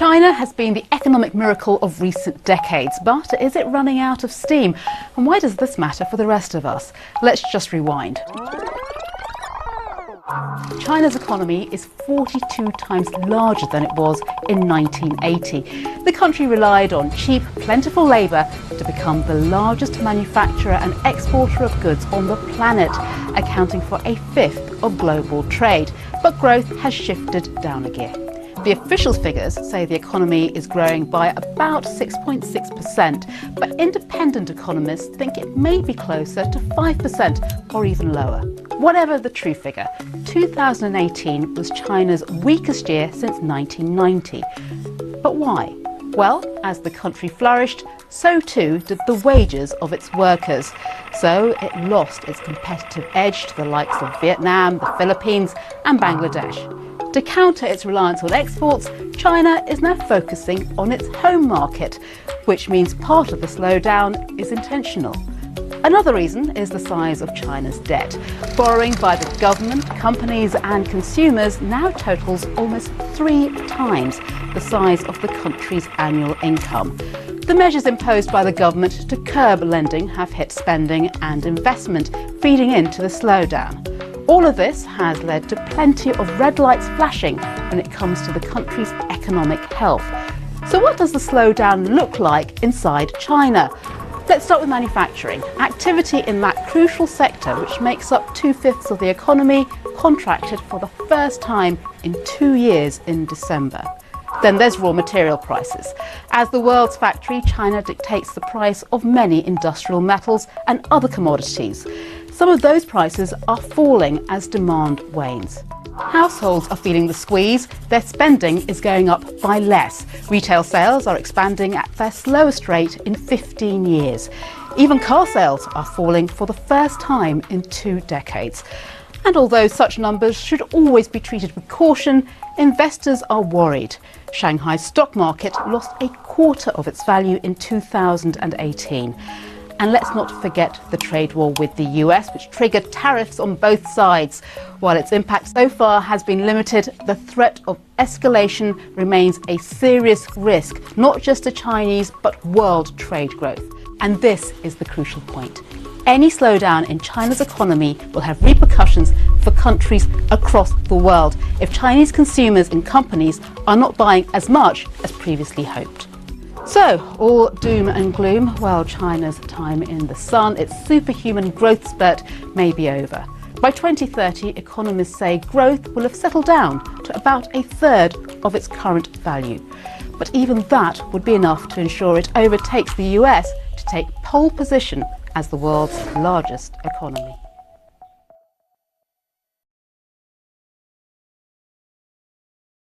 China has been the economic miracle of recent decades, but is it running out of steam? And why does this matter for the rest of us? Let's just rewind. China's economy is 42 times larger than it was in 1980. The country relied on cheap, plentiful labour to become the largest manufacturer and exporter of goods on the planet, accounting for a fifth of global trade. But growth has shifted down a gear. The official figures say the economy is growing by about 6.6%, but independent economists think it may be closer to 5% or even lower. Whatever the true figure, 2018 was China's weakest year since 1990. But why? Well, as the country flourished, so too did the wages of its workers. So it lost its competitive edge to the likes of Vietnam, the Philippines and Bangladesh. To counter its reliance on exports, China is now focusing on its home market, which means part of the slowdown is intentional. Another reason is the size of China's debt. Borrowing by the government, companies and consumers now totals almost 3 times the size of the country's annual income. The measures imposed by the government to curb lending have hit spending and investment, feeding into the slowdown. All of this has led to plenty of red lights flashing when it comes to the country's economic health. So what does the slowdown look like inside China? Let's start with manufacturing. Activity in that crucial sector, which makes up 2/5 of the economy, contracted for the first time in 2 years in December. Then there's raw material prices. As the world's factory, China dictates the price of many industrial metals and other commodities. Some of those prices are falling as demand wanes. Households are feeling the squeeze. Their spending is going up by less. Retail sales are expanding at their slowest rate in 15 years. Even car sales are falling for the first time in 2 decades. And although such numbers should always be treated with caution, investors are worried. Shanghai's stock market lost a quarter of its value in 2018. And let's not forget the trade war with the US, which triggered tariffs on both sides. While its impact so far has been limited, the threat of escalation remains a serious risk, not just to Chinese, but world trade growth. And this is the crucial point. Any slowdown in China's economy will have repercussions for countries across the world if Chinese consumers and companies are not buying as much as previously hoped. So, all doom and gloom? Well, China's time in the sun, its superhuman growth spurt may be over. By 2030, economists say growth will have settled down to about 1/3 of its current value. But even that would be enough to ensure it overtakes the US to take pole position as the world's largest economy.